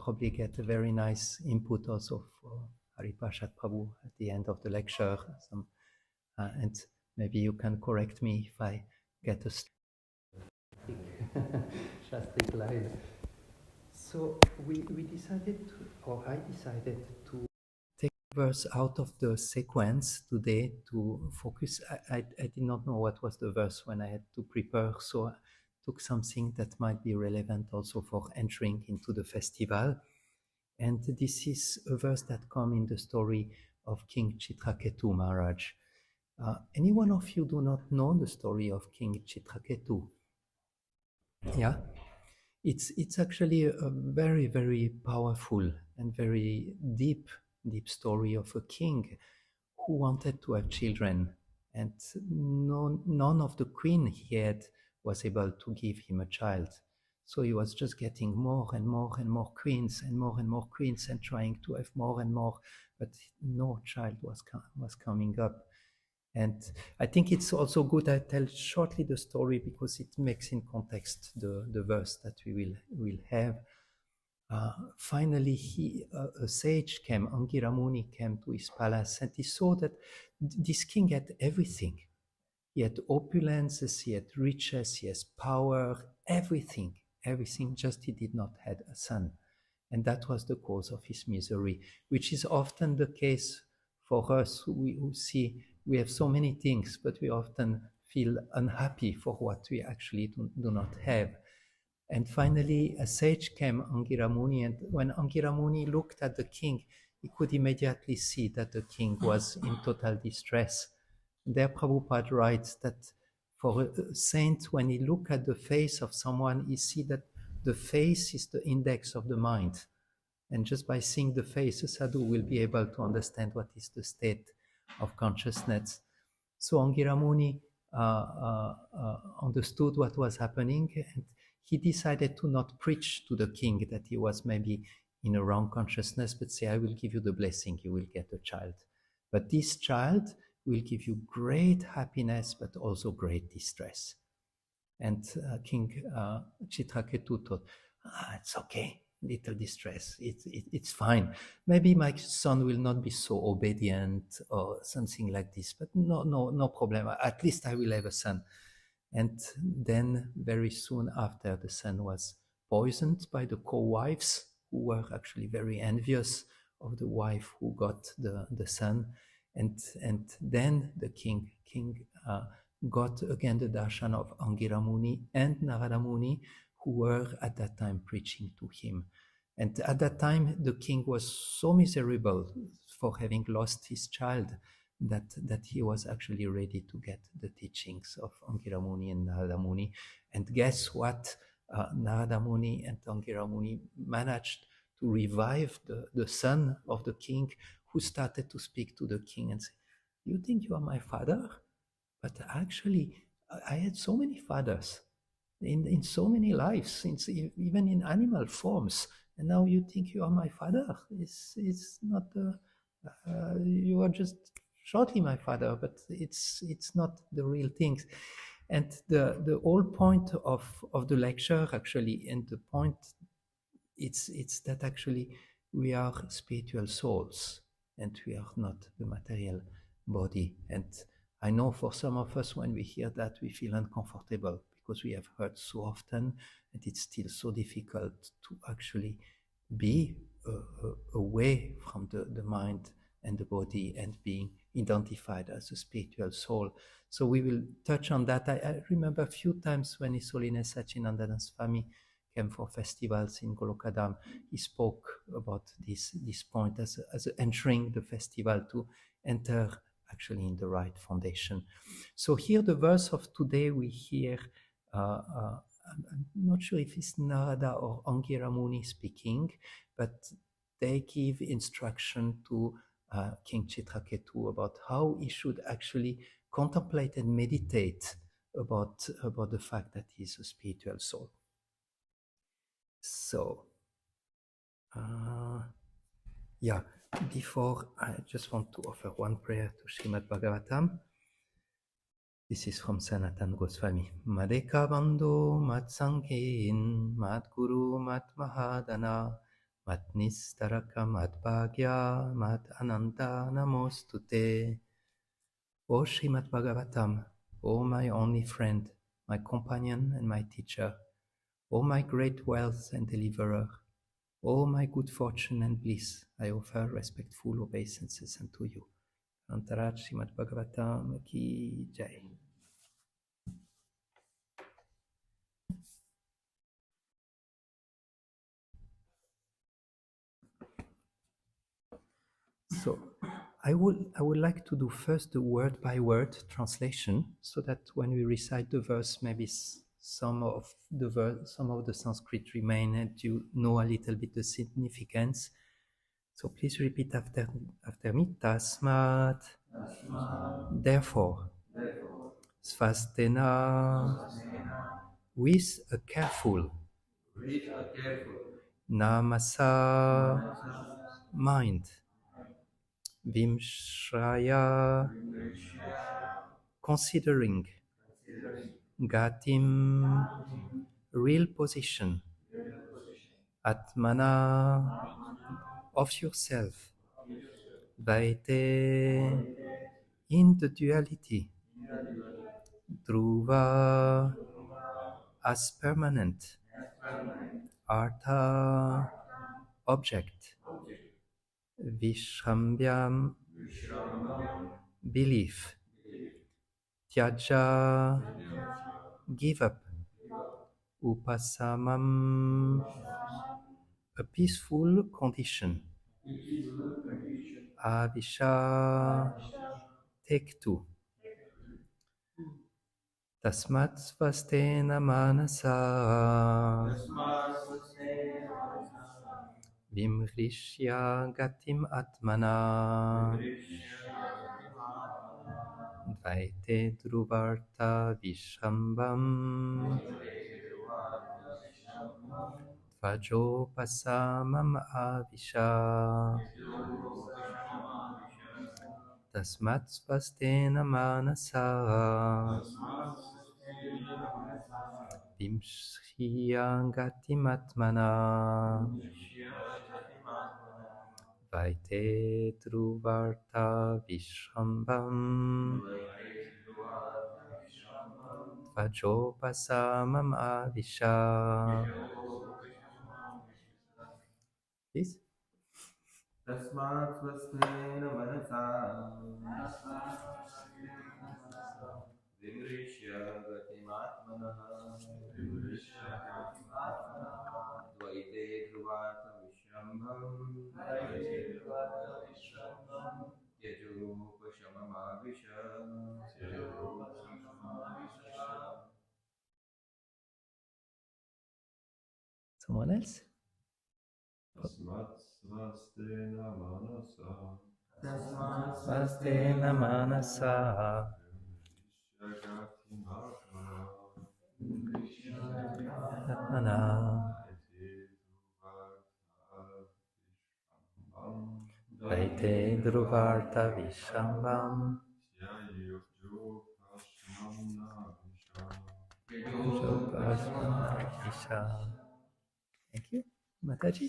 probably get a very nice input also for Haripashat Prabhu at the end of the lecture. And maybe you can correct me if I get a Shastik line. So we decided to, or I decided to take a verse out of the sequence today to focus. I did not know what was the verse when I had to prepare, so I took something that might be relevant also for entering into the festival. And this is a verse that comes in the story of King Chitraketu Maharaj. Any one of you do not know the story of King Chitraketu? Yeah? It's actually a very, very powerful and very deep story of a king who wanted to have children, and none of the queen he had was able to give him a child. So he was just getting more and more and more queens and more queens and trying to have more and more, but no child was coming up. And I think it's also good I tell shortly the story because it makes in context the verse that we will have. Finally, a sage came, Angira Muni came to his palace, and he saw that this king had everything. He had opulences, he had riches, he has power, everything, just he did not have a son. And that was the cause of his misery, which is often the case for us who see we have so many things, but we often feel unhappy for what we actually do not have. And finally, a sage came, Angira Muni, and when Angira Muni looked at the king, he could immediately see that the king was in total distress. There Prabhupada writes that for a saint, when he look at the face of someone, he see that the face is the index of the mind. And just by seeing the face, a sadhu will be able to understand what is the state of consciousness. So Angira Muni understood what was happening, and he decided to not preach to the king that he was maybe in a wrong consciousness, but say, I will give you the blessing, you will get a child. But this child will give you great happiness, but also great distress. And King Chitraketu thought, it's okay, little distress, it's fine. Maybe my son will not be so obedient or something like this, but no problem. At least I will have a son. And then very soon after, the son was poisoned by the co-wives, who were actually very envious of the wife who got the son. And then the king got again the darshan of Angira Muni and Narada Muni, who were at that time preaching to him. And at that time, the king was so miserable for having lost his child that he was actually ready to get the teachings of Angira Muni and Narada Muni. And guess what? Narada Muni and Angira Muni managed to revive the son of the king, who started to speak to the king and say, you think you are my father? But actually, I had so many fathers in so many lives, even in animal forms. And now you think you are my father? It's not, you are just shortly my father, but it's not the real things. And the whole point of the lecture, actually, and the point, it's that actually we are spiritual souls and we are not the material body. And I know for some of us, when we hear that, we feel uncomfortable because we have heard so often, and it's still so difficult to actually be away from the mind and the body and being identified as a spiritual soul. So we will touch on that. I remember a few times when His Holiness Sachinandana Swami came for festivals in Golokadam, he spoke about this point as entering the festival, to enter actually in the right foundation. So here the verse of today we hear, I'm not sure if it's Narada or Angira Muni speaking, but they give instruction to King Chitraketu about how he should actually contemplate and meditate about the fact that he's a spiritual soul. So, before, I just want to offer one prayer to Srimad Bhagavatam. This is from Sanatan Goswami. Madeka bandhu mat sanghin mat guru mat mahadana Matnistaraka Madbhagya Mad Ananta Namostute. O Srimad Bhagavatam, O my only friend, my companion and my teacher, O my great wealth and deliverer, O my good fortune and bliss, I offer respectful obeisances unto you. Antarat Srimad Bhagavatam Ki Jai. So I would like to do first the word by word translation, so that when we recite the verse, maybe some of the Sanskrit remain and you know a little bit the significance. So please repeat after me. Tasmat. Therefore. Svastena. With a careful. Namasa. Mind. Vimshraya. Considering. Gatim. Real position. Atmana. Of yourself. Vaite. In the duality. Dhruva. As permanent. Artha. Object. Vishrambhyam. Belief. Tyaja. Give up. Upasamam. A peaceful condition. Avisha. Take to. Tasmat svastena manasa. Vimrishya gatim atmana. Dvaite dhruvarta vishambam. Vajopasamam avisha. Tasmat svastena manasa. Vimshriyangatim atmana. Vaite dhruvarta vishambam. Vajopasamam avisha. Please. Tasmat svastena manasa Vimrishya gatimatmanaha Dvaite dhruvat vishambham Tyajopashamamavisha Someone else? Tasmat svastena manasa Svastena manasa. Vimrishya Atmana. Vaite dhruvarta vishambam. Vajopasamam avisha. Thank you. Mataji.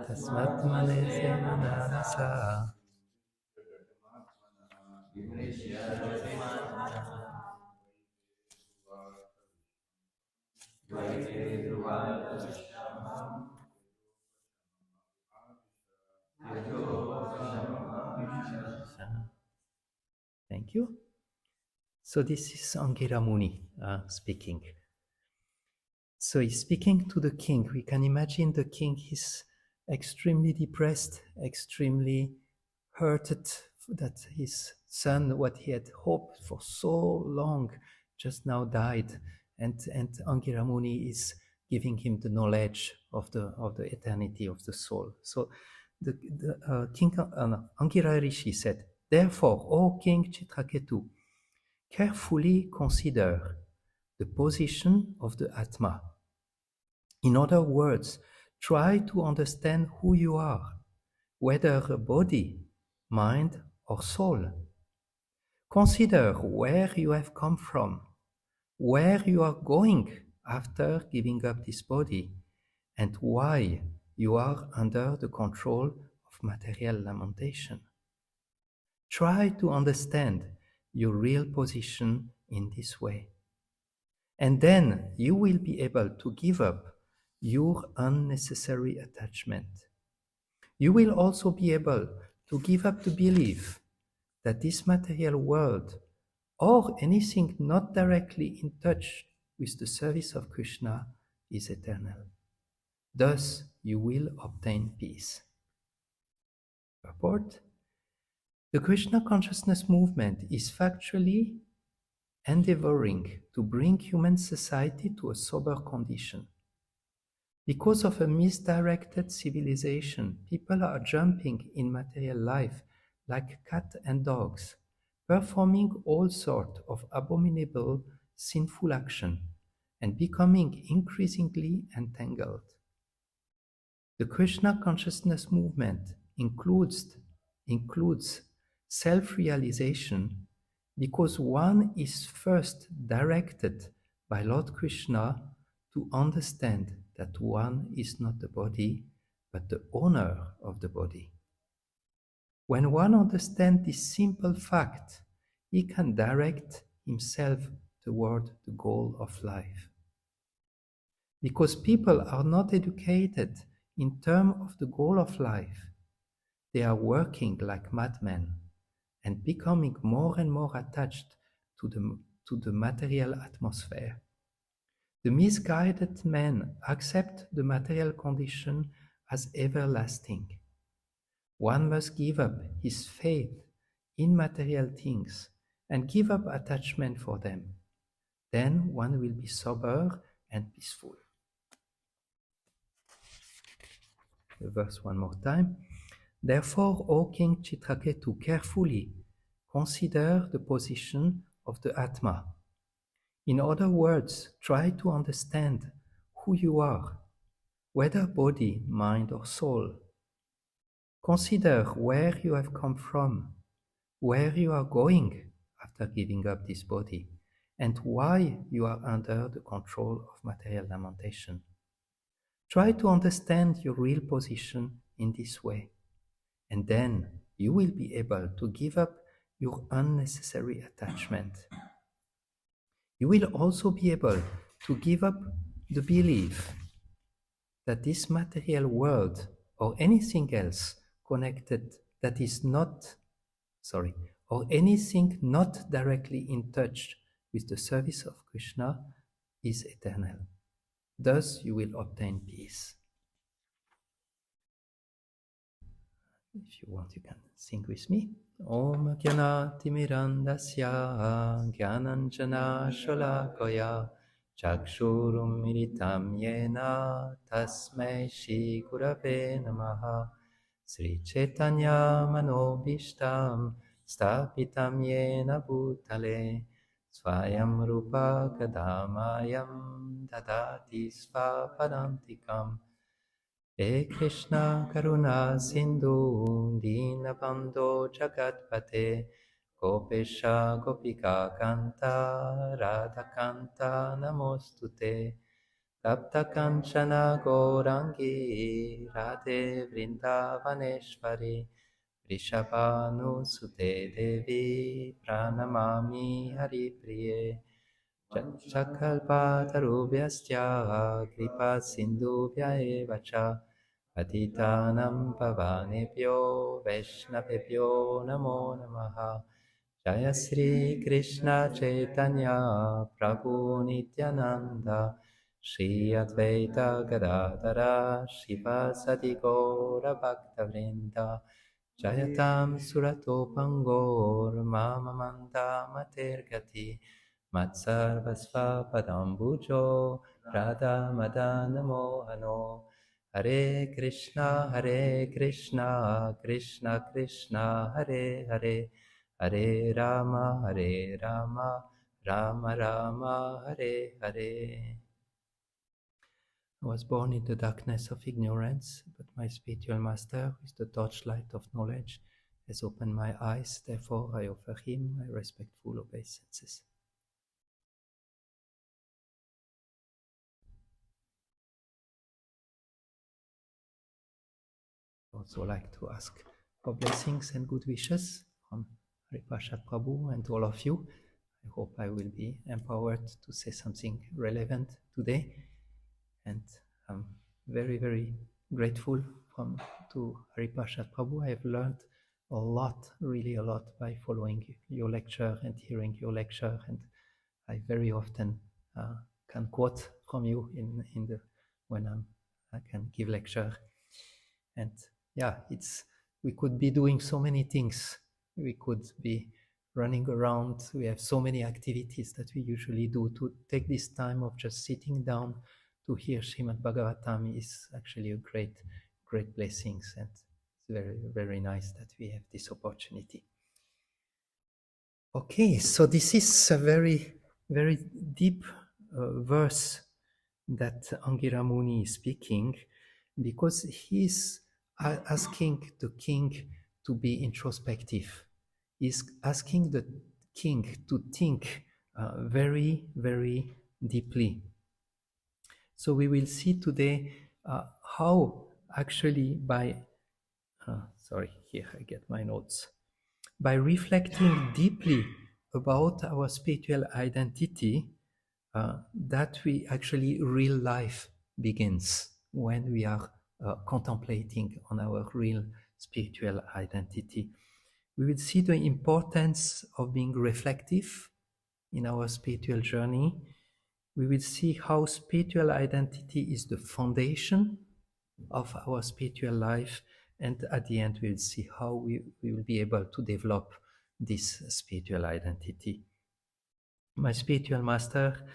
Tasmat manesena manasa. Thank you. So this is Angira Muni speaking. So he's speaking to the king. We can imagine the king is extremely depressed, extremely hurted that his son, what he had hoped for so long, just now died. And Angira Muni is giving him the knowledge of the eternity of the soul. So the King Angira Rishi said, "Therefore, O King Chitraketu, carefully consider the position of the Atma. In other words, try to understand who you are, whether a body, mind, or soul. Consider where you have come from, where you are going, after giving up this body and why you are under the control of material lamentation. Try to understand your real position in this way. And then you will be able to give up your unnecessary attachment. You will also be able to give up the belief that this material world or anything not directly in touch with the service of Krishna is eternal. Thus, you will obtain peace. Purport: the Krishna consciousness movement is factually endeavoring to bring human society to a sober condition. Because of a misdirected civilization, people are jumping in material life like cats and dogs, performing all sorts of abominable, sinful action, and becoming increasingly entangled. The Krishna consciousness movement includes self-realization because one is first directed by Lord Krishna to understand that one is not the body, but the owner of the body. When one understands this simple fact, he can direct himself toward the goal of life. Because people are not educated in terms of the goal of life, they are working like madmen and becoming more and more attached to the material atmosphere. The misguided men accept the material condition as everlasting. One must give up his faith in material things and give up attachment for them. Then one will be sober and peaceful. The verse one more time. Therefore, O King Chitraketu, carefully consider the position of the Atma. In other words, try to understand who you are, whether body, mind, or soul. Consider where you have come from, where you are going after giving up this body, and why you are under the control of material lamentation. Try to understand your real position in this way, and then you will be able to give up your unnecessary attachment. You will also be able to give up the belief that this material world or anything else connected that is not, or anything not directly in touch with the service of Krishna is eternal. Thus you will obtain peace. If you want, you can sing with me. Om Jnana Timirandasya Jnananjana Shalakaya Chakshurum Militam Yena Tasmai Shri Gurave Namaha Sri Chaitanya Manobishtam Stapitam Yena Bhutale Swayam Rupa Kadamayam Dadati Svapadantikam He Krishna Karuna Sindhu Dinabandho Jagatpate Gopesha Gopika Kanta Radha Kanta Namostute Tapta Kanchana Gourangi Radhe Vrindavaneshwari Vrishabhanu Sute Devi Pranamami Haripriye Chakalpatarubhyasya Kripa Sindhubhya eva cha Patitanam Pavanebhyo Vaishnavebhyo Namo Namaha Jaya Sri Krishna Chaitanya Prabhu Nityananda Shri Advaita Gadadara Shivasati Gaura Bhaktavrinda Jayatam Suratopangor Mamamanda Matergati Matsarvasva Padambujo Radha Madana Mohano Hare Krishna Krishna Krishna Hare Hare Hare Rama Rama Rama Hare Hare. I was born in the darkness of ignorance, but my spiritual master, with the torchlight of knowledge, has opened my eyes. Therefore, I offer him my respectful obeisances. also like to ask for blessings and good wishes from Haripashat Prabhu and all of you. I hope I will be empowered to say something relevant today. And I'm very, very grateful to Haripashat Prabhu. I have learned a lot, really a lot, by following your lecture and hearing your lecture. And I very often can quote from you in the when I can give lecture. And yeah, we could be doing so many things. We could be running around. We have so many activities that we usually do. To take this time of just sitting down to hear Srimad Bhagavatam is actually a great, great blessings, and it's very, very nice that we have this opportunity. Okay, so this is a very, very deep verse that Angira Muni is speaking, because he's asking the king to be introspective. He's asking the king to think very, very deeply. So we will see today how actually here I get my notes. By reflecting deeply about our spiritual identity, that we actually real life begins when we are contemplating on our real spiritual identity. We will see the importance of being reflective in our spiritual journey. We will see how spiritual identity is the foundation of our spiritual life, and at the end we'll see how we will be able to develop this spiritual identity. My spiritual master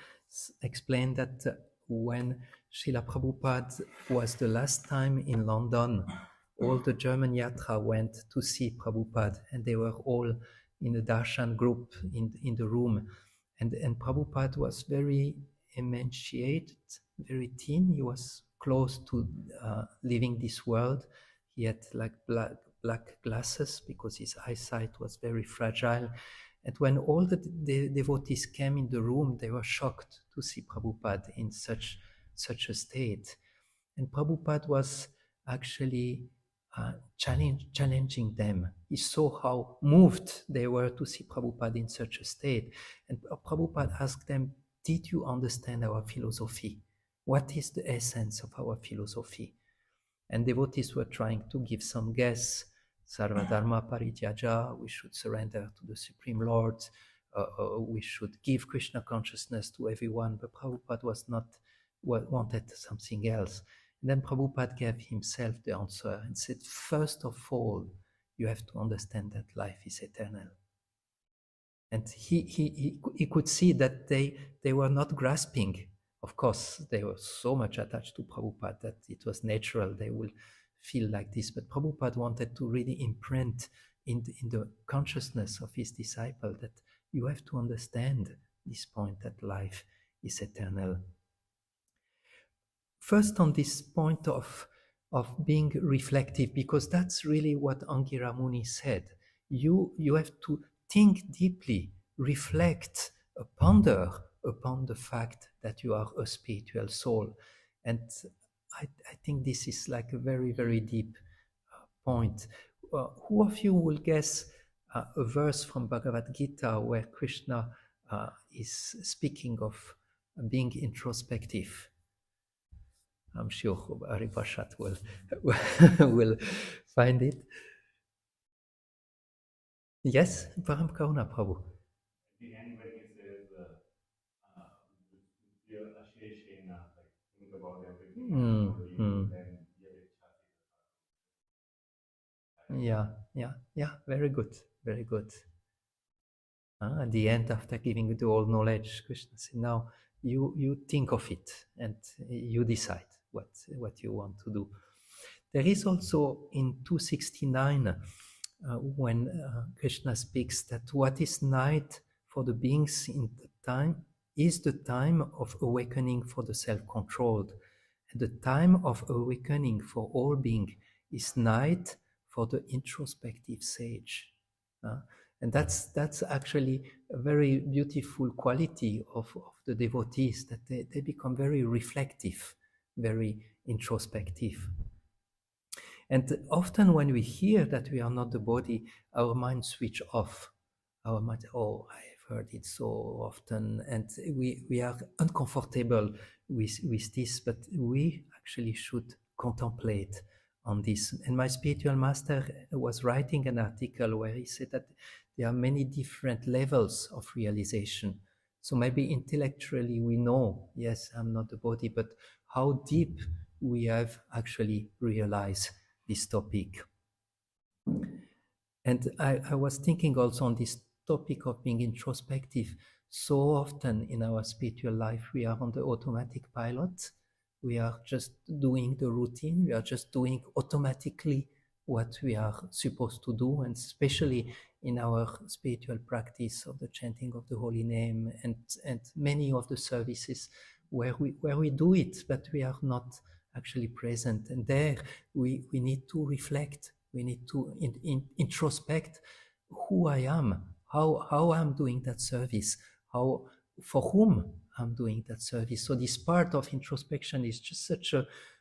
explained that when Srila Prabhupada was the last time in London, all the German Yatra went to see Prabhupada, and they were all in a darshan group in the room. And Prabhupada was very emaciated, very thin. He was close to leaving this world. He had like black glasses because his eyesight was very fragile. And when all the devotees came in the room, they were shocked to see Prabhupada in such a state. And Prabhupada was actually challenging them. He saw how moved they were to see Prabhupada in such a state. And Prabhupada asked them, did you understand our philosophy? What is the essence of our philosophy? And devotees were trying to give some guess. Sarvadharma parityaja, we should surrender to the Supreme Lord, we should give Krishna consciousness to everyone, but Prabhupada wanted something else. And then Prabhupada gave himself the answer and said, first of all, you have to understand that life is eternal. And he could see that they were not grasping. Of course, they were so much attached to Prabhupada that it was natural they will feel like this. But Prabhupada wanted to really imprint in the consciousness of his disciple that you have to understand this point that life is eternal. First, on this point of being reflective, because that's really what Angira Muni said. You have to think deeply, reflect, ponder upon the fact that you are a spiritual soul. And I think this is like a very, very deep point. Who of you will guess a verse from Bhagavad Gita where Krishna is speaking of being introspective? I'm sure Haripashat will find it. Yes, Param Karuna Prabhu. At the end, when he says, Asheshena, like think about everything, only you, then Yeah, very good, very good. At the end, after giving you all knowledge, Krishna said, now you think of it and you decide what you want to do. There is also in 269, when Krishna speaks that what is night for the beings in the time is the time of awakening for the self-controlled. And the time of awakening for all being is night for the introspective sage. And that's actually a very beautiful quality of the devotees, that they become very reflective, very introspective. And often when we hear that we are not the body, our mind switch off. Our mind, oh, I've heard it so often, and we are uncomfortable with this, but we actually should contemplate on this. And my spiritual master was writing an article where he said that there are many different levels of realization. So maybe intellectually we know, yes, I'm not the body, but how deep we have actually realized this topic. And I was thinking also on this topic of being introspective. So often in our spiritual life, we are on the automatic pilot. We are just doing the routine. We are just doing automatically what we are supposed to do. And especially in our spiritual practice of the chanting of the holy name and many of the services where we do it, but we are not actually present. And there we need to reflect. We need to introspect who I am, how I'm doing that service, how for whom I'm doing that service. So this part of introspection is just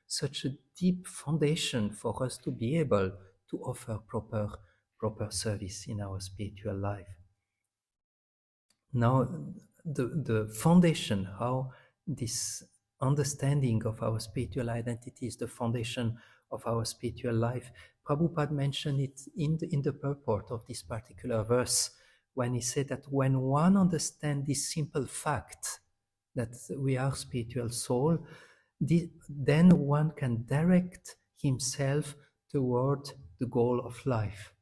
such a deep foundation for us to be able to offer proper service in our spiritual life. Now, the foundation, how this understanding of our spiritual identity is the foundation of our spiritual life. Prabhupada mentioned it in the purport of this particular verse when he said that when one understands this simple fact that we are spiritual soul, then one can direct himself toward the goal of life.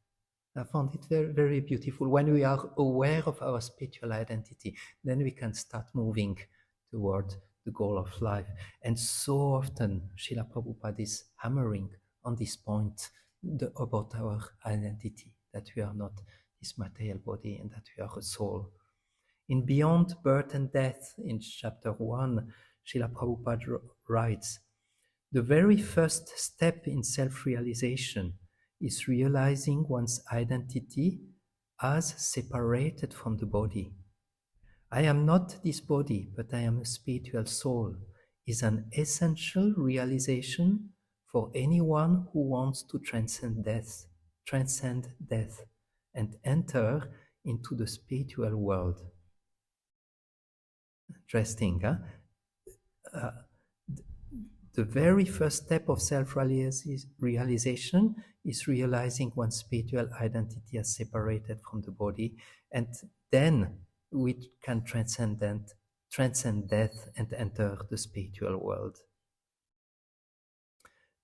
I found it very, very beautiful. When we are aware of our spiritual identity, then we can start moving toward the goal of life. And so often, Srila Prabhupada is hammering on this point about our identity, that we are not this material body and that we are a soul. In Beyond Birth and Death, in chapter 1, Srila Prabhupada writes, the very first step in self-realization is realizing one's identity as separated from the body. I am not this body, but I am a spiritual soul, is an essential realization for anyone who wants to transcend death, and enter into the spiritual world. Interesting, huh? The very first step of self-realization is realizing one's spiritual identity as separated from the body, and then we can transcend death and enter the spiritual world.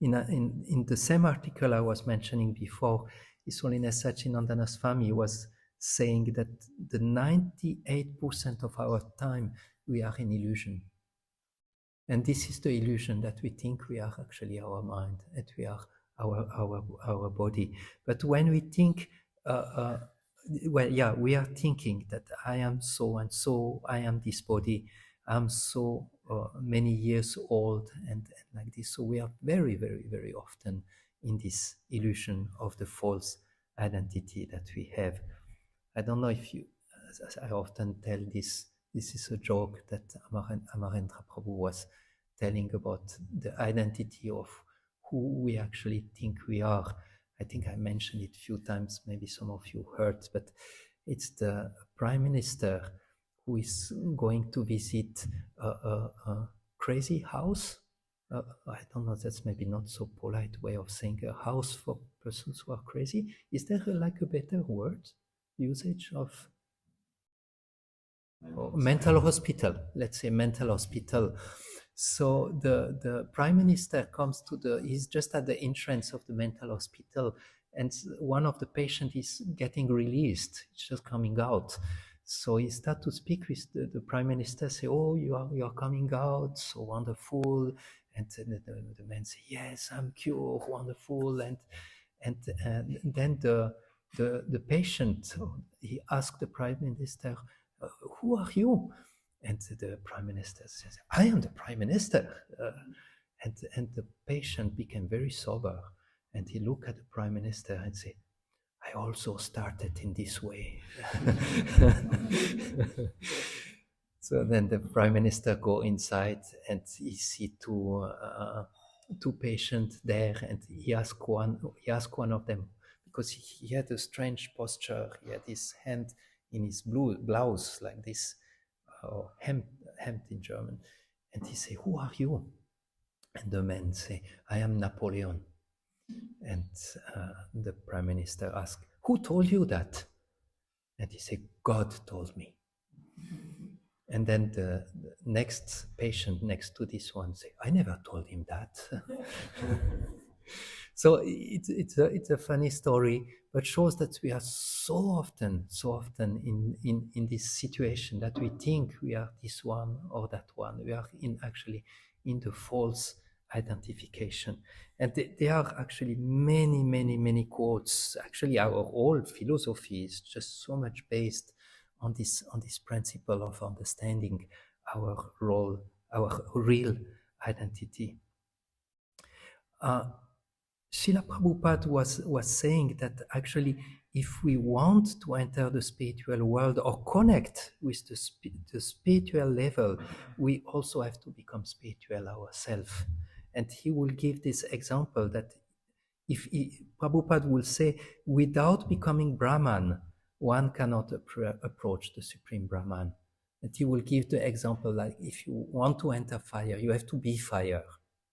In the same article I was mentioning before, His Holiness Sachinandana Swami was saying that the 98% of our time we are in illusion. And this is the illusion that we think we are actually our mind, that we are our body. But when we think, we are thinking that I am so and so, I am this body, I'm so many years old, and like this. So we are very, very, very often in this illusion of the false identity that we have. I don't know if you, as I often tell this is a joke that Amarendra Prabhu was telling about the identity of who we actually think we are. I think I mentioned it a few times, maybe some of you heard, but it's the Prime Minister who is going to visit a crazy house. I don't know, that's maybe not so polite way of saying a house for persons who are crazy. Is there like a better word usage of mental hospital? Let's say mental hospital. So the Prime Minister comes he's just at the entrance of the mental hospital, and one of the patients is getting released, it's just coming out. So he starts to speak with the Prime Minister, say, oh, you are coming out, so wonderful. And the man say, yes, I'm cured, wonderful. And then the patient, he asked the Prime Minister, who are you? And the Prime Minister says, I am the Prime Minister. And the patient became very sober. And he looked at the Prime Minister and said, I also started in this way. So then the Prime Minister go inside and he see two two patients there, and he asked one of them, because he had a strange posture. He had his hand in his blue blouse like this, hemd in German, and he said, "Who are you?" And the man say, "I am Napoleon." And the prime minister asked, "Who told you that?" And he said, "God told me." And then the next patient next to this one say, "I never told him that." So it's a funny story, but shows that we are so often in this situation that we think we are this one or that one. We are actually in the false identification. And there are actually many quotes. Actually, our whole philosophy is just so much based on this principle of understanding our role, our real identity. Srila Prabhupada was saying that actually, if we want to enter the spiritual world or connect with the spiritual level, we also have to become spiritual ourselves. And he will give this example that Prabhupada will say, without becoming Brahman, one cannot approach the Supreme Brahman. And he will give the example like, if you want to enter fire, you have to be fire,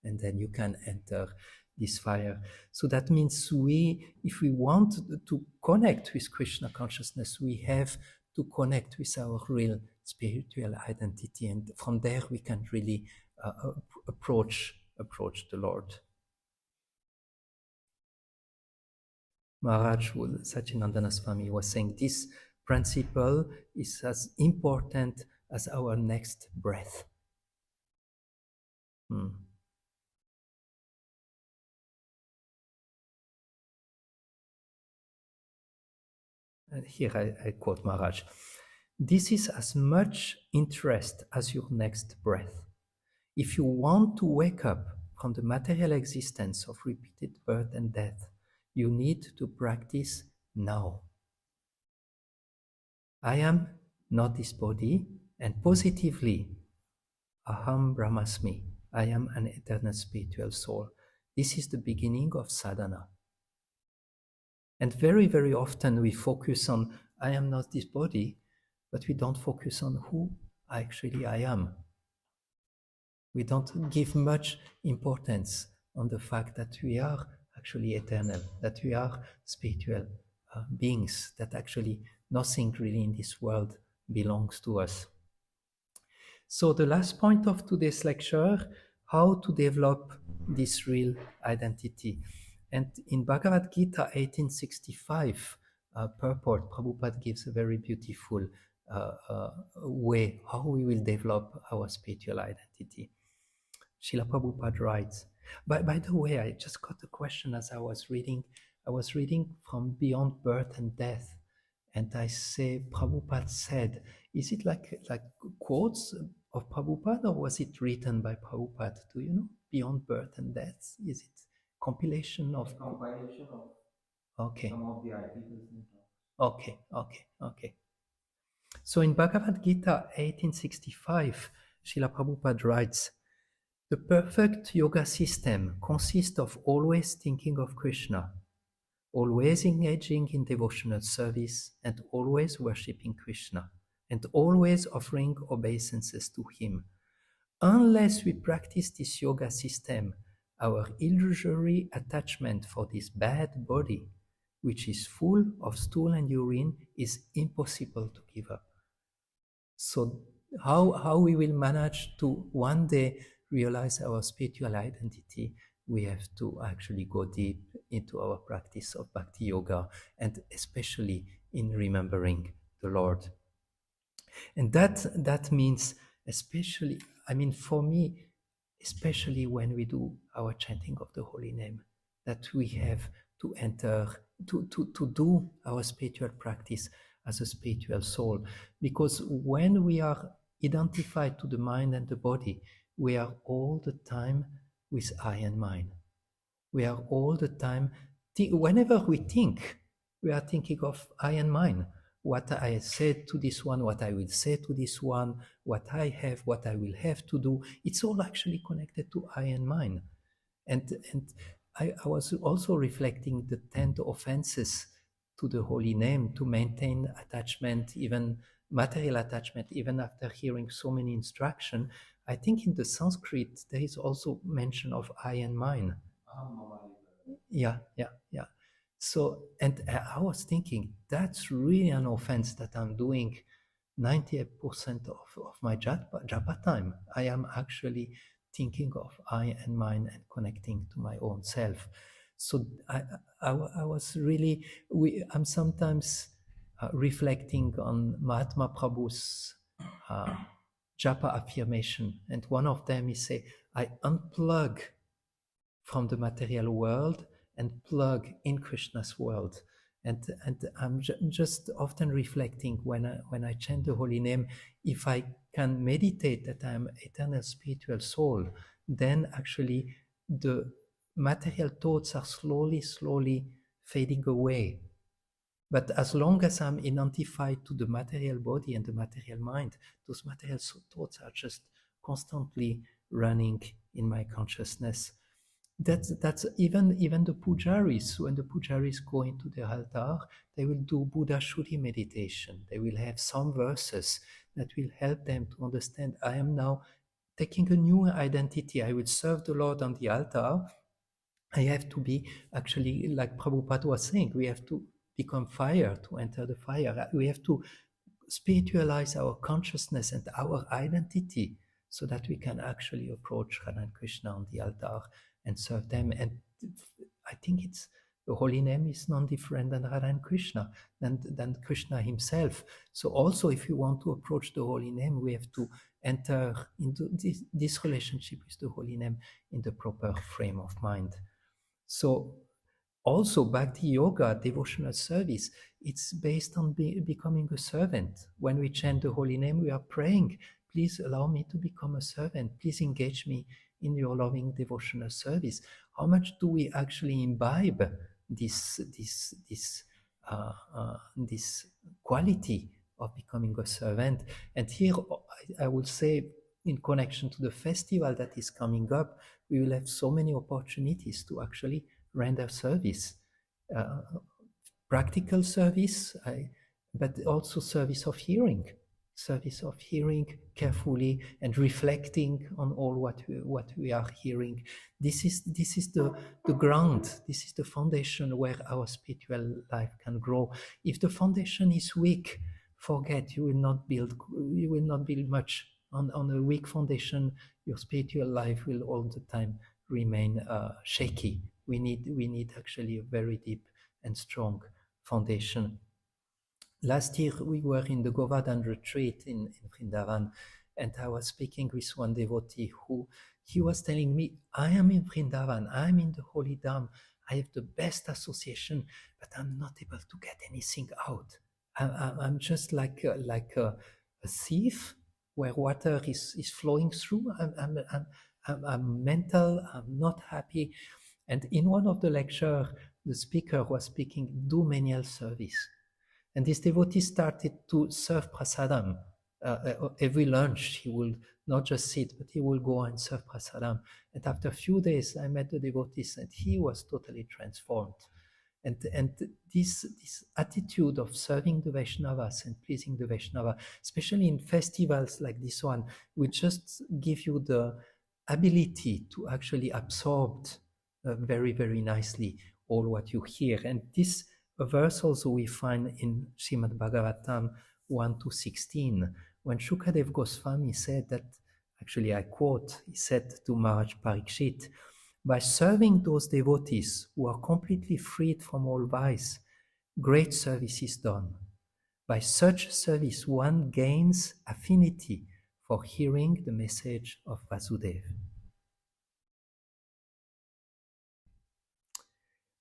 and then you can enter this fire. So that means if we want to connect with Krishna consciousness, we have to connect with our real spiritual identity, and from there we can really approach the Lord. Maharaj Sachinandana Swami was saying this principle is as important as our next breath. And here I quote Maharaj. This is as much interest as your next breath. If you want to wake up from the material existence of repeated birth and death, you need to practice now. I am not this body, and positively, Aham Brahmasmi, I am an eternal spiritual soul. This is the beginning of sadhana. And very often we focus on, I am not this body, but we don't focus on who actually I am. We don't give much importance on the fact that we are actually eternal, that we are spiritual beings, that actually nothing really in this world belongs to us. So the last point of today's lecture, how to develop this real identity. And in Bhagavad Gita 1865 purport, Prabhupada gives a very beautiful way how we will develop our spiritual identity. Srila Prabhupada writes, by the way, I just got a question as I was reading. I was reading from Beyond Birth and Death, and I say, Prabhupada said, is it like quotes of Prabhupada, or was it written by Prabhupada? Do you know? Beyond Birth and Death? Is it compilation of? Okay. Some of the articles. Okay. So in Bhagavad Gita 1865, Srila Prabhupada writes, the perfect yoga system consists of always thinking of Krishna, always engaging in devotional service, and always worshipping Krishna, and always offering obeisances to him. Unless we practice this yoga system, our illusory attachment for this bad body, which is full of stool and urine, is impossible to give up. So how we will manage to one day realize our spiritual identity? We have to actually go deep into our practice of bhakti yoga, and especially in remembering the Lord. And that means especially, I mean, for me, especially when we do our chanting of the holy name, that we have to enter, to do our spiritual practice as a spiritual soul. Because when we are identified to the mind and the body, we are all the time with I and mine. We are all the time, whenever we think, we are thinking of I and mine. What I said to this one, what I will say to this one, what I have, what I will have to do, it's all actually connected to I and mine. And I was also reflecting the 10 offenses to the holy name, to maintain attachment, even material attachment, even after hearing so many instructions. I think in the Sanskrit there is also mention of I and mine. Yeah. So, and I was thinking, that's really an offense that I'm doing 98% of my japa time. I am actually thinking of I and mine and connecting to my own self. So I was really, I'm sometimes reflecting on Mahatma Prabhu's japa affirmation. And one of them is say, I unplug from the material world and plug in Krishna's world. And I'm just often reflecting when I chant the holy name, if I can meditate that I'm eternal spiritual soul, then actually the material thoughts are slowly fading away. But as long as I'm identified to the material body and the material mind, those material thoughts are just constantly running in my consciousness. That's even the pujaris. When the pujaris go into the altar, they will do Buddha Shuddhi meditation. They will have some verses that will help them to understand, I am now taking a new identity. I will serve the Lord on the altar. I have to be actually, like Prabhupada was saying, we have to become fire to enter the fire. We have to spiritualize our consciousness and our identity so that we can actually approach Radha and Krishna on the altar and serve them. And I think it's the holy name is non different than Radha and Krishna, than Krishna himself. So also, if you want to approach the holy name, we have to enter into this relationship with the holy name in the proper frame of mind. So also Bhakti Yoga, devotional service, it's based on becoming a servant. When we chant the holy name, we are praying, please allow me to become a servant. Please engage me in your loving devotional service. How much do we actually imbibe this quality of becoming a servant? And here I would say, in connection to the festival that is coming up, we will have so many opportunities to actually render service, practical service, but also service of hearing carefully and reflecting on all what we are hearing. This is the ground. This is the foundation where our spiritual life can grow. If the foundation is weak, forget, you will not build much. On a weak foundation, your spiritual life will all the time remain shaky. We need actually a very deep and strong foundation. Last year we were in the Govardhan retreat in Vrindavan, and I was speaking with one devotee he was telling me, I am in Vrindavan, I am in the Holy Dham, I have the best association, but I'm not able to get anything out. I'm just like a sieve where water is flowing through. I'm mental, I'm not happy. And in one of the lectures, the speaker was speaking, do menial service. And this devotee started to serve prasadam. Every lunch, he will not just sit, but he will go and serve prasadam. And after a few days, I met the devotees, and he was totally transformed. And this attitude of serving the Vaishnavas and pleasing the Vaishnava, especially in festivals like this one, will just give you the ability to actually absorb very, very nicely all what you hear. And this verse also we find in Srimad Bhagavatam 1 to 16, when Shukadev Goswami said that, actually I quote, he said to Maharaj Parikshit, by serving those devotees who are completely freed from all vice, great service is done. By such service, one gains affinity for hearing the message of Vasudeva.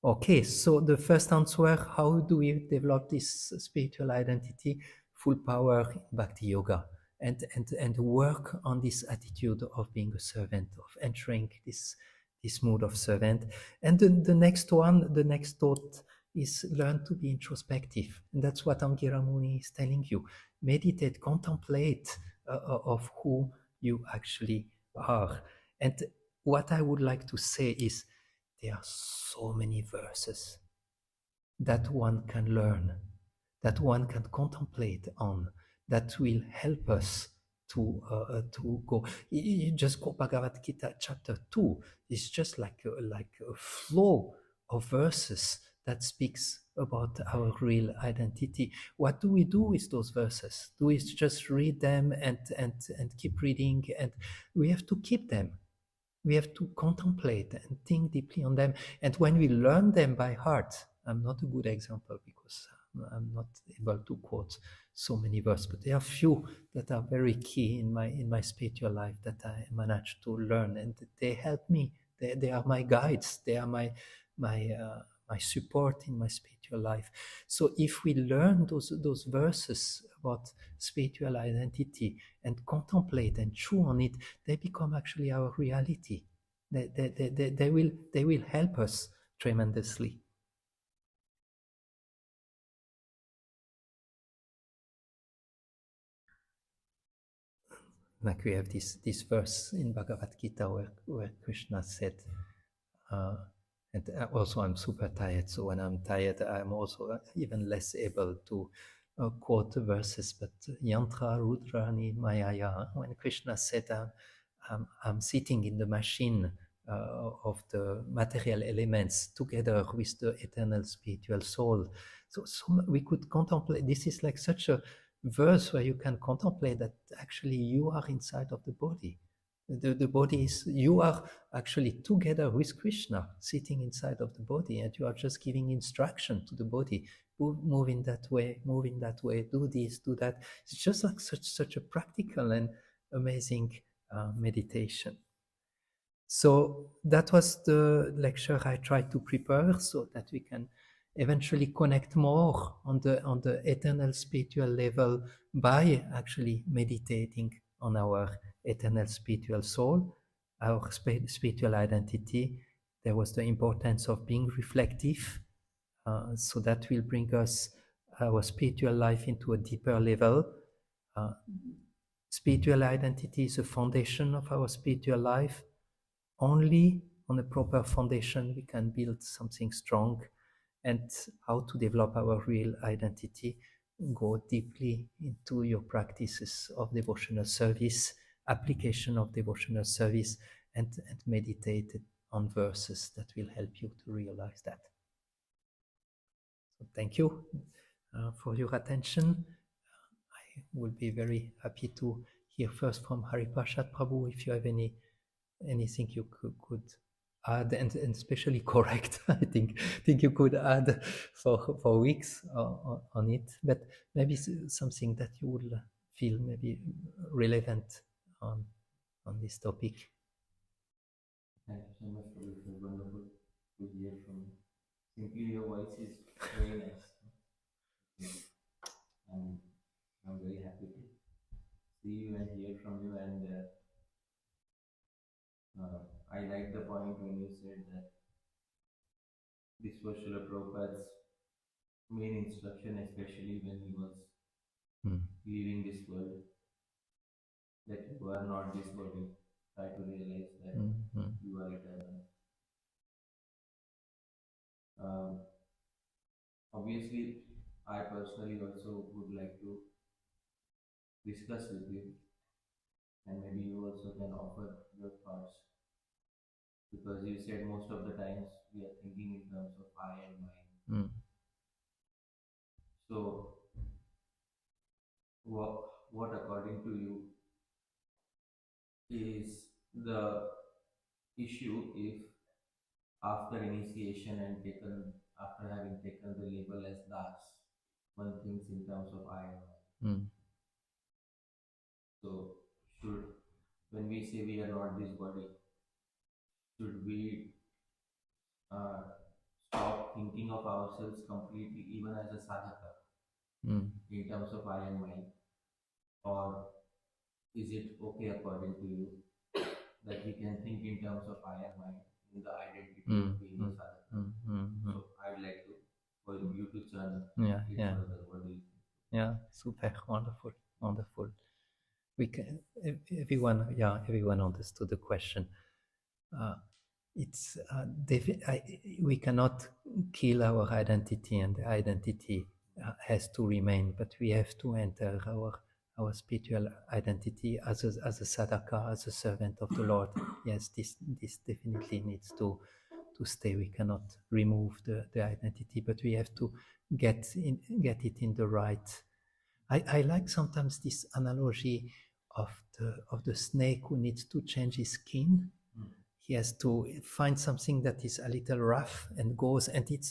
Okay, so the first answer, how do we develop this spiritual identity? Full power in Bhakti Yoga, and work on this attitude of being a servant, of entering this mood of servant. And the next one, the next thought is learn to be introspective. And that's what Angira Muni is telling you. Meditate, contemplate of who you actually are. And what I would like to say is there are so many verses that one can learn, that one can contemplate on, that will help us to go. You just go Bhagavad Gita chapter 2. It's just like a flow of verses that speaks about our real identity. What do we do with those verses? Do we just read them and keep reading? And we have to keep them. We have to contemplate and think deeply on them. And when we learn them by heart, I'm not a good example because I'm not able to quote so many verses, but there are few that are very key in my spiritual life that I managed to learn, and they help me. They are my guides. They are my support in my spiritual life. So if we learn those verses about spiritual identity and contemplate and chew on it, they become actually our reality. They will help us tremendously. Like we have this verse in Bhagavad Gita where Krishna said, and also I'm super tired, so when I'm tired, I'm also even less able to quote the verses. But Yantra Rudrani Mayaya, when Krishna said, I'm sitting in the machine of the material elements together with the eternal spiritual soul. So we could contemplate. This is like such a verse where you can contemplate that actually you are inside of the body. The body is, you are actually together with Krishna, sitting inside of the body, and you are just giving instruction to the body. Move in that way, do this, do that. It's just like such a practical and amazing meditation. So that was the lecture I tried to prepare so that we can eventually connect more on the eternal spiritual level by actually meditating on our eternal spiritual soul, our spiritual identity. There was the importance of being reflective, so that will bring us our spiritual life into a deeper level. Uh, Spiritual identity is a foundation of our spiritual life. Only on a proper foundation we can build something strong. And how to develop our real identity, go deeply into your practices of devotional service, application of devotional service, and meditate on verses that will help you to realize that. So thank you for your attention. I will be very happy to hear first from Hariprasad Prabhu if you have anything you could add, and especially correct. I think you could add for weeks on it, but maybe something that you would feel maybe relevant on this topic. Thank you so much, Prabhu. It was wonderful to hear from you. Simply, your voice is very nice. And I'm very happy to see you and hear from you. And I like the point when you said that this was Srila Prabhupada's main instruction, especially when he was leaving this world, that you are not this body. Try to realize that you are eternal. Obviously, I personally also would like to discuss with you, and maybe you also can offer your thoughts, because you said most of the times we are thinking in terms of I and mine. So, what according to you is the issue if after initiation and after having taken the label as Das, one thinks in terms of I and mine? So, when we say we are not this body, should we stop thinking of ourselves completely, even as a sadhaka, in terms of I and mine? Or is it okay according to you that we can think in terms of I and mine in the identity of being a sadhaka? So I'd like for you to churn it further. What do you think? Yeah, super, wonderful. We can, everyone understood the question. it's we cannot kill our identity, and the identity has to remain, but we have to enter our spiritual identity as a sadhaka, as a servant of the Lord. Yes, this definitely needs to stay. We cannot remove the identity, but we have to get it in the right. I like sometimes this analogy of the snake who needs to change his skin. He has to find something that is a little rough and goes, and it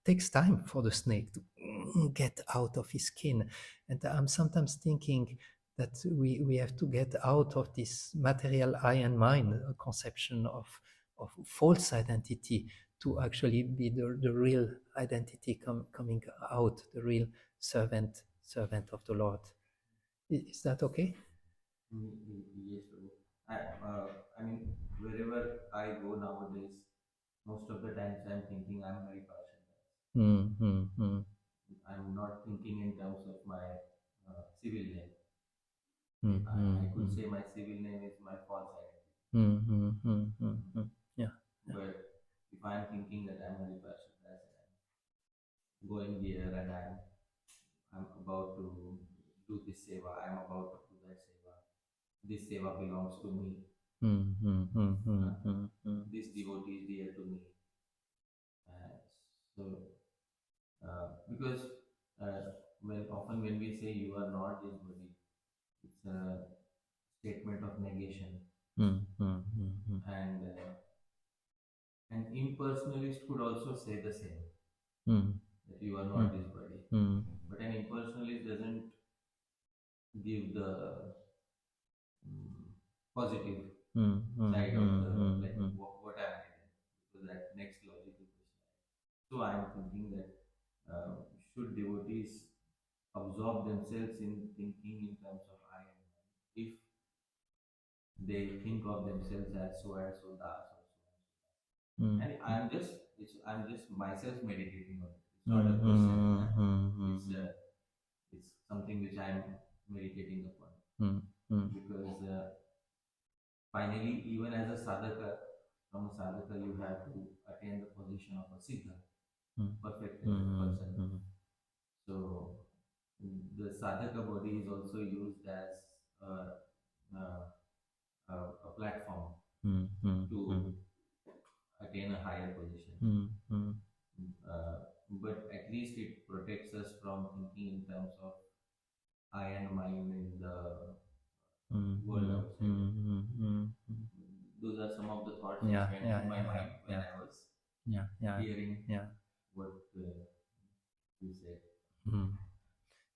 takes time for the snake to get out of his skin. And I'm sometimes thinking that we have to get out of this material I and mine conception of false identity to actually be the real identity coming out, the real servant of the Lord. Is that okay? Yes, Prabhu. I mean, wherever I go nowadays, most of the times I'm thinking I'm Hari Parshad. I'm not thinking in terms of my civil name. I could say my civil name is my false identity. Yeah. But if I'm thinking that I'm Hari Parshad, I'm going here and I'm about to do this seva, I'm about to do that seva. This seva belongs to me. This devotee is dear to me. Because when we say you are not this body, it's a statement of negation. And impersonalist could also say the same, that you are not this body. But an impersonalist doesn't give the positive side of the what I am getting. So that next logical question. So I am thinking that should devotees absorb themselves in thinking in terms of I am, if they think of themselves as so and so das or so and so. And I'm just myself meditating on it. It's not a question. It's something which I'm meditating upon. Because finally, even as a sadhaka, from a sadhaka, you have to attain the position of a siddha, perfect person. So the sadhaka body is also used as a platform to attain a higher position. But at least it protects us from thinking in terms of I and mine in the world outside. Those are some of the thoughts which went in my mind when I was hearing what you said.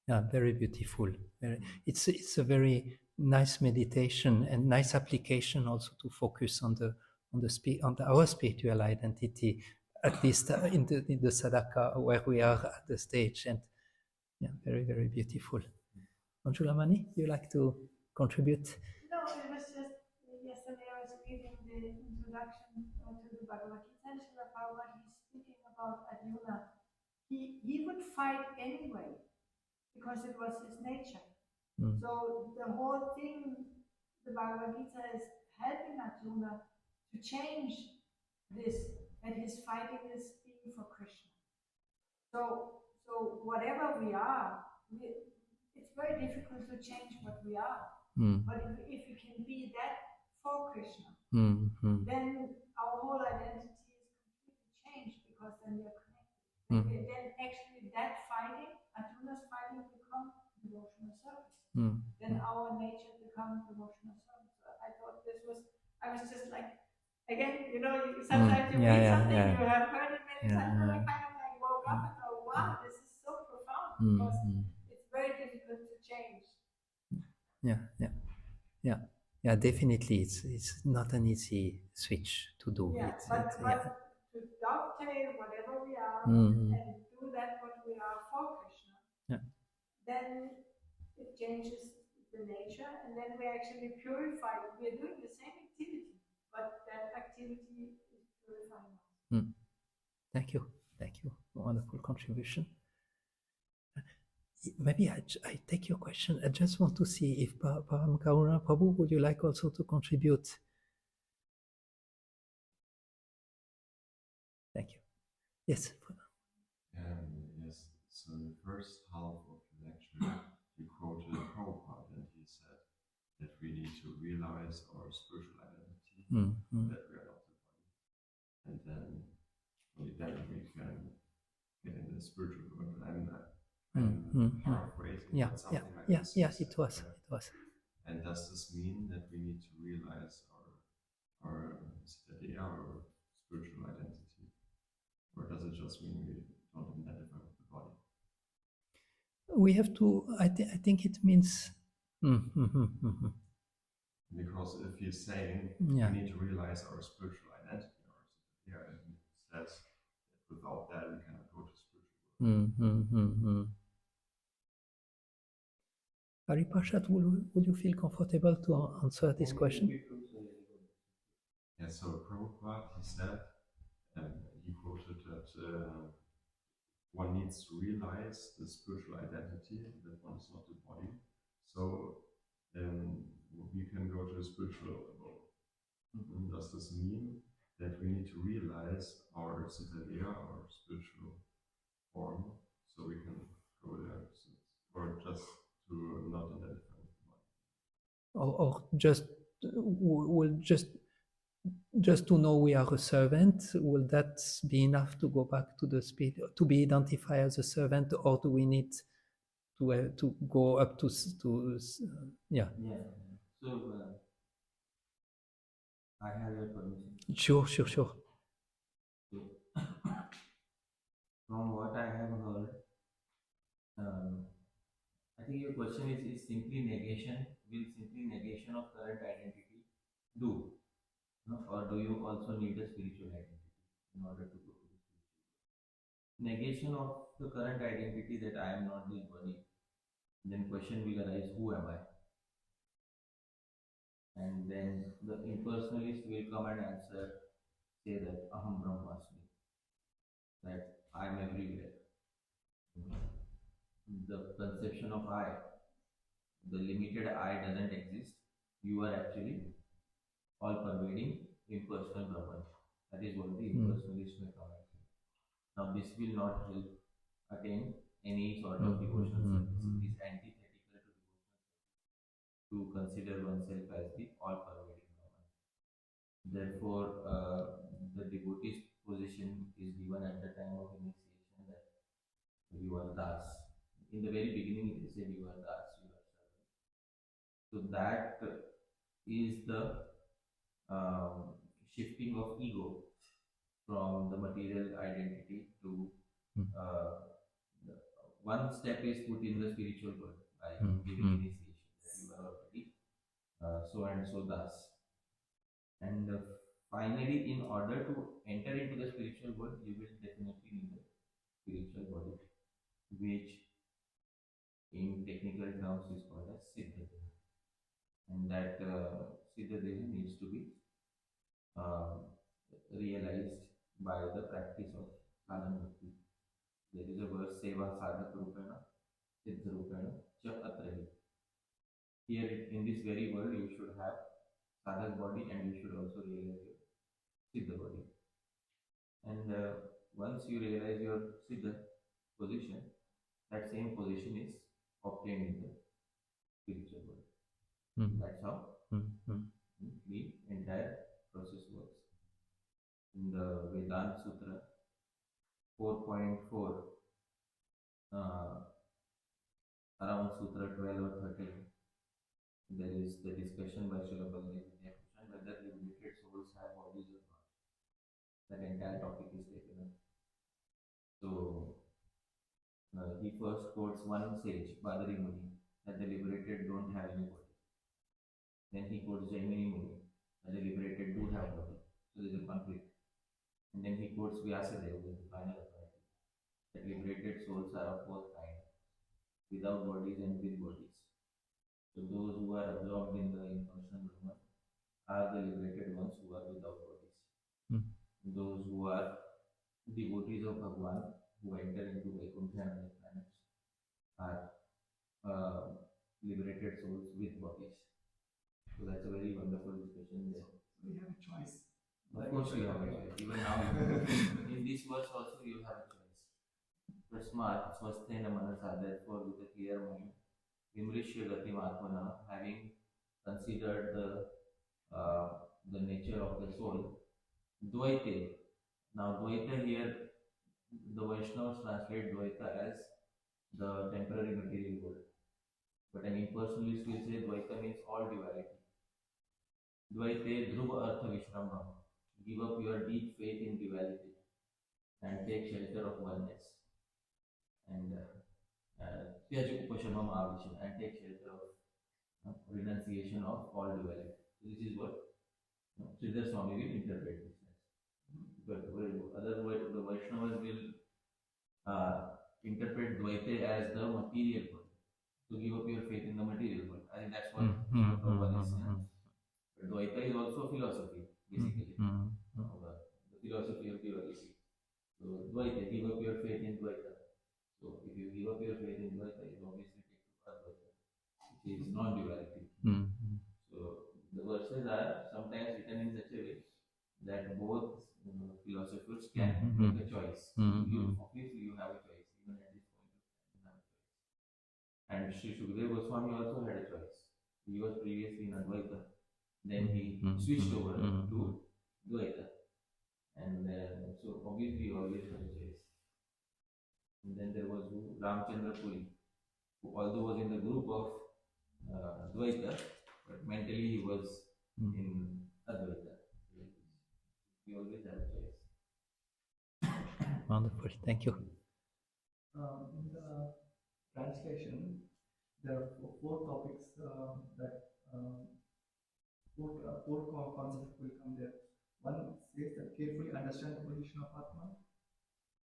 Yeah, very beautiful. It's a very nice meditation and nice application also to focus on our spiritual identity, at least in the sadhaka where we are at the stage. And yeah, very, very beautiful. Anjulamani, you like to contribute? No, it was just yesterday I was reading the introduction to the Bhagavad Gita, and Srila Prabhupada, he's speaking about Arjuna. He would fight anyway because it was his nature. So the whole thing, the Bhagavad Gita is helping Arjuna to change this, that his fighting is being for Krishna. So whatever we are, it's very difficult to change what we are. But if you can be that for Krishna, then our whole identity is completely changed, because then we are connected. Then actually that fighting, Arjuna's fighting, becomes devotional service. Then our nature becomes devotional service. So I thought I was just like, again, sometimes you read something, you have heard it many times, and I kind of like woke up and thought, wow, this is so profound, because it's very difficult to change. Yeah, definitely. It's not an easy switch to do. Yeah, but to dovetail whatever we are and do that what we are for Krishna, then it changes the nature, and then we actually purify. We are doing the same activity, but that activity is purifying us. Thank you. Wonderful contribution. Maybe I take your question. I just want to see if Param Karuna Prabhu, would you like also to contribute? Yes. Yes, so the first half of the lecture, you quoted Prabhupada, and he said that we need to realize our spiritual identity, that we are not the body. And then only then we can get in the spiritual world. I'm paraphrasing, but something like this. Yeah, it was. And does this mean that we need to realize our steady, our spiritual identity? Or does it just mean we don't identify with the body? We have to, I think it means. Because if he's saying we need to realize our spiritual identity, and he says that without that we cannot go to spiritual world. Haripashat, would you feel comfortable to answer this question? Yeah, so Prabhupada, he said, he quoted that one needs to realize the spiritual identity, that one is not the body. So we can go to a spiritual abode. Does this mean that we need to realize our citadel, our spiritual form, so we can go there? Or just to not identify with the body? Or just to know we are a servant, will that be enough to go back to the spirit, to be identified as a servant, or do we need to go up to yeah? Yeah. So I have your permission. Sure. So, from what I have heard, I think your question is simply negation. Will simply negation of current identity do? No? Or do you also need a spiritual identity in order to go to the spiritual? Negation of the current identity that I am not this body, then question will arise, who am I? And then the impersonalist will come and answer, say that Aham Brahmasmi, that I am everywhere. The conception of I, the limited I doesn't exist. You are actually all pervading impersonal Brahman. That is what the impersonalist may come and say. Now, this will not help attain any sort of devotional service. It is antithetical to devotional service to consider oneself as the all pervading Brahman. Therefore, the devotee's position is given at the time of initiation that you are Das. In the very beginning, they said you are Das, you are servant. So that is the shifting of ego from the material identity to one step is put in the spiritual world by giving initiation that you are already so and so Das. And finally, in order to enter into the spiritual world, you will definitely need a spiritual body, which in technical terms is called as Siddha. And that Siddha needs to be realized by the practice of sadhana bhakti. There is a verse, Seva sadhaka rupena, siddha rupena, cha atrahi. Here in this very world, you should have sadhak body and you should also realize your siddha body. And once you realize your siddha position, that same position is obtained in the spiritual world. That's how the entire process works. In the Vedanta Sutra 4.4, around Sutra 12 or 13, there is the discussion by Srila Baladev Vidyakushan whether liberated souls have bodies or not. That entire topic is taken up. So he first quotes one sage, Badari Muni, that the liberated don't have any body. Then he quotes Jaimini Muni, that the liberated do have body. So there is a conflict. And then he quotes Vyasadeva, the final authority, that liberated souls are of both kinds, without bodies and with bodies. So those who are absorbed in the impersonal Brahman are the liberated ones who are without bodies. Those who are devotees of Bhagwan, who enter into Vaikuntha and other planets, are liberated souls with bodies. So that's a very wonderful discussion there. We have a choice. Of course you have a choice. Even now, in in this verse also you have a choice. Tasmat swasthena manasa, therefore with a clear mind, Vimrishya gatim atmana, having considered the nature of the soul, Dvaite. Now Dvaita here, the Vaishnavas translate Dvaita as the temporary material world. But an impersonalist will say Dvaita means all duality. Dvaite dhruva artha vishrambham. Give up your deep faith in duality and take shelter of oneness. And Tyaj upashamam avisha, and take shelter of renunciation of all duality. So this is what Sridhar Swami will interpret this as. But otherwise, the Vaishnavas will interpret Dvaita as the material world. To give up your faith in the material world. I think that's what Prabhupada is saying. But Dvaita is also philosophy, basically. The philosophy of duality. So Dvaita, give up your faith in Dvaita. So if you give up your faith in Dvaita, you obviously take to Advaita, which is non-duality. So the verses are sometimes written in such a way that both philosophers can make a choice. Obviously you have a choice, even at this point of time you have a choice. And Sri Shukadeva Goswami also had a choice. He was previously in Advaita. Then he switched over to Dvaita. And so obviously he always had a choice. And then there was Ramchandra Puri, who although was in the group of Dvaita, but mentally he was in Advaita. He always had a choice. Wonderful, thank you. In the translation, there are four topics four concepts will come there. One says that carefully understand the position of Atma,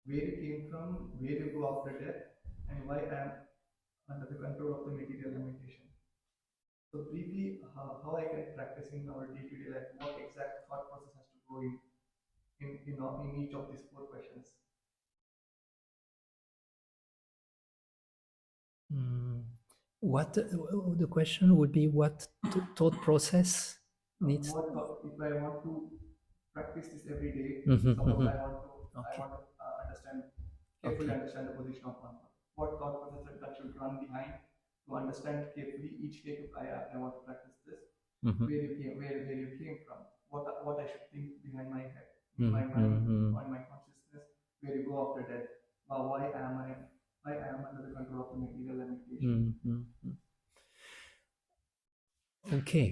where it came from, where you go after death, and why I am under the control of the material limitation. So briefly, how I can practice in our day-to-day life, what exact thought process has to go in each of these four questions. What the question would be? What thought process needs? If I want to practice this every day, suppose I want to carefully understand the position of one. What thought process that should run behind to understand carefully each day? If I want to practice this, where you came from, what I should think behind my head, my mind, on my consciousness, where you go after death. Why am I under the control of the material limitation? Okay,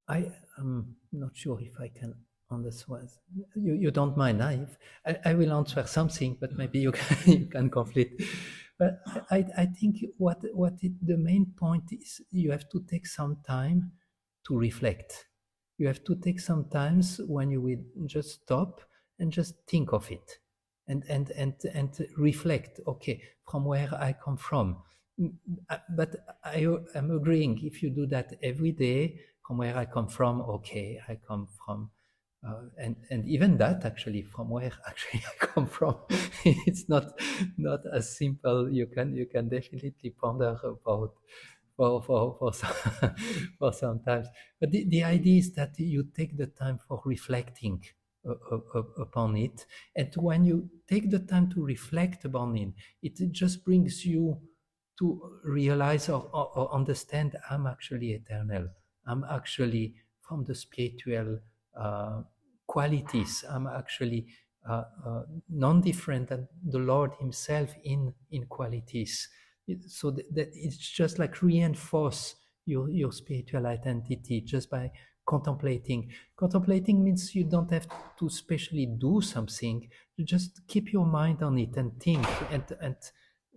I am not sure if I can on this one. You don't mind, I will answer something, but maybe you can complete. But I think the main point is you have to take some time to reflect. You have to take some times when you will just stop and just think of it and reflect. Okay, from where I come from. But I am agreeing, if you do that every day, from where I come from, okay, I come from, and even that actually, from where actually I come from, it's not as simple. You can definitely ponder about for sometimes. But the idea is that you take the time for reflecting upon it, and when you take the time to reflect upon it, it just brings you to realize or understand I'm actually eternal. I'm actually from the spiritual qualities. I'm actually non-different than the Lord Himself in qualities. So that it's just like reinforce your spiritual identity just by contemplating. Contemplating means you don't have to specially do something. You just keep your mind on it and think and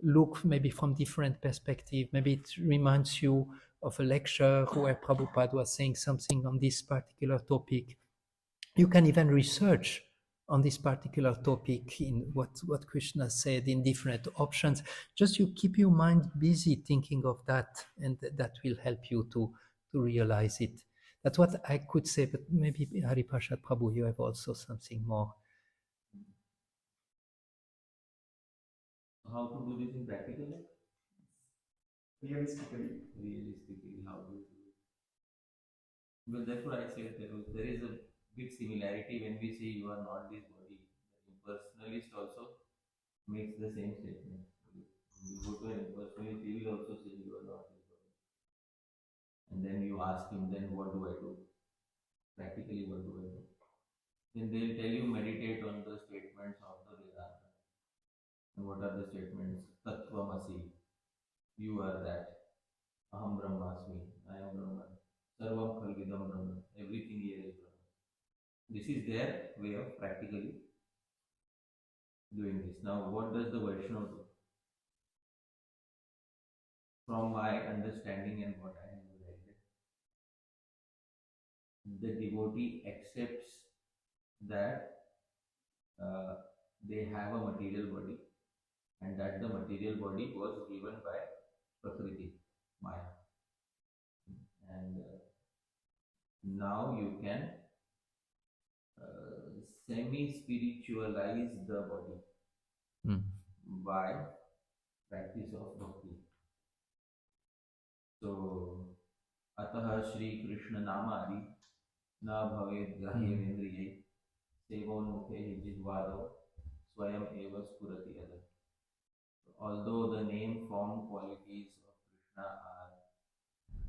look maybe from different perspective. Maybe it reminds you of a lecture where Prabhupada was saying something on this particular topic. You can even research on this particular topic in what Krishna said in different options. Just you keep your mind busy thinking of that, and that will help you to realize it. That's what I could say, but maybe Haripashad Prabhu, you have also something more. How to do this in practical life? Realistically, how to do it? Well, therefore I said there is a big similarity when we say you are not this body. impersonalist also makes the same statement. You go to an impersonalist, he will also say you are not his body. And then you ask him, then what do I do? Practically, what do I do? Then they'll tell you meditate on the statements of the Vedanta. And what are the statements? Tattvamasi, you are that. Aham Brahmasmi, I am Brahman. Sarvam Khalvidam Brahman, everything here is Brahman. This is their way of practically doing this. Now, what does the Vaishnava do? From my understanding and what I have read, the devotee accepts that they have a material body and that the material body was given by Prakriti, Maya. And now you can semi-spiritualize the body by practice of bhakti. So, Ataha Shri Krishna Namadi Na Bhavet Grahyavendriye Sevonmukhe Jidvado Swayam Eva Spurati Ada. Although the name, form, qualities of Krishna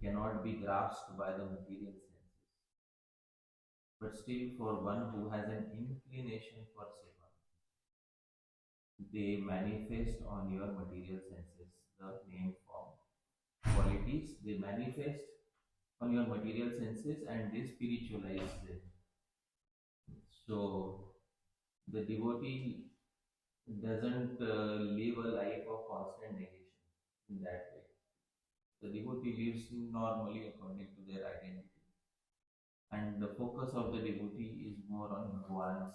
cannot be grasped by the material senses, but still for one who has an inclination for seva, they manifest on your material senses, the name, form, qualities, they manifest on your material senses and they spiritualize them. So the devotee doesn't live a life of constant negation in that way. The devotee lives normally according to their identity. And the focus of the devotee is more on Bhagavan's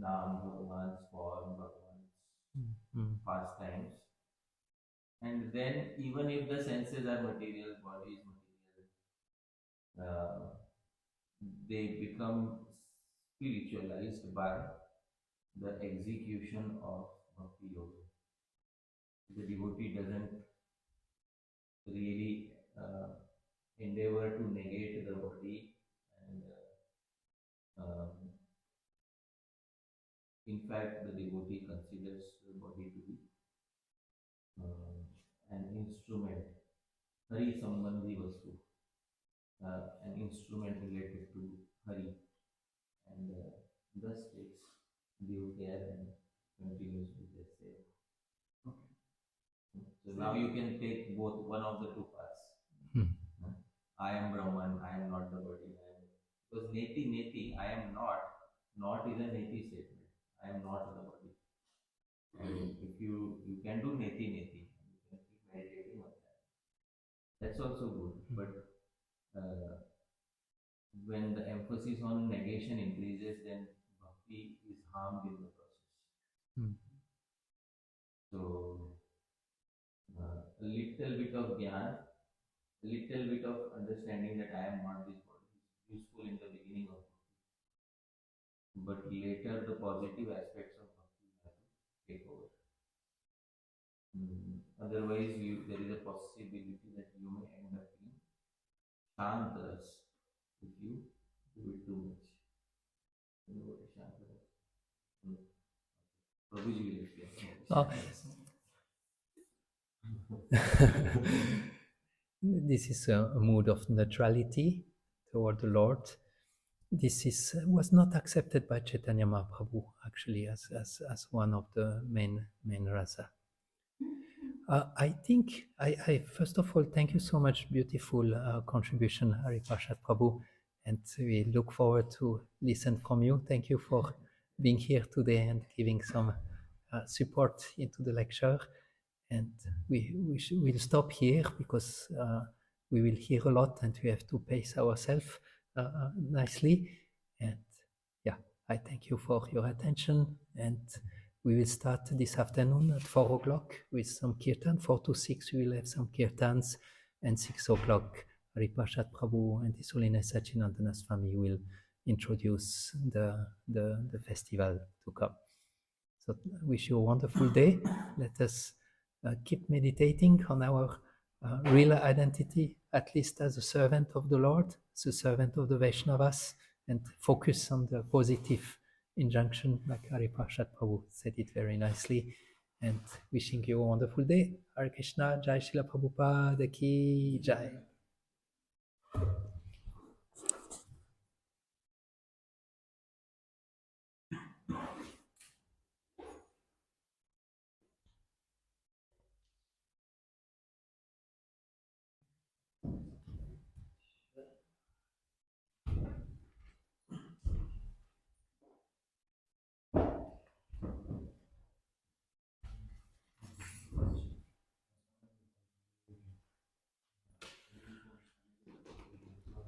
Naam, Bhagavan's form, Bhagavan's pastimes. And then even if the senses are material, body is material, they become spiritualized by the execution of Bhakti Yoga. The devotee doesn't really endeavor to negate the body, and in fact the devotee considers the body to be an instrument, Hari Sambandhi Vastu, an instrument related to Hari, and thus takes due care and continues with the same. Okay. So now you can take both one of the two paths. I am Brahman, I am not the body. Because neti neti, I am not is a neti statement. I am not the body. And if you can do neti neti, you can keep meditating on that. That's also good. But when the emphasis on negation increases, then bhakti is harmed in the process. So a little bit of jnana, a little bit of understanding that I am not this body is useful in the beginning of bhakti. But later the positive aspects of bhakti have to take over. Otherwise, there is a possibility that you may end up being shantaras if you do it too much. You know what is shantaras? Prabhuji will explain. This is a mood of neutrality toward the Lord. This was not accepted by Chaitanya Mahaprabhu actually as one of the main rasa. I think I first of all thank you so much, beautiful contribution, Hariprasad Prabhu, and we look forward to listen from you. Thank you for being here today and giving some support into the lecture. And we'll stop here because we will hear a lot and we have to pace ourselves nicely. And yeah, I thank you for your attention. And we will start this afternoon at 4 o'clock with some kirtan. 4 to 6 we will have some kirtans, and 6 o'clock Hariprasad Prabhu and His Holiness Sachinandana Swami will introduce the festival to come. So I wish you a wonderful day. Let us keep meditating on our real identity, at least as a servant of the Lord, as a servant of the Vaishnavas, and focus on the positive injunction, like Hariprasad Prabhu said it very nicely. And wishing you a wonderful day. Hare Krishna, Jai Shila Prabhupada ki Jai.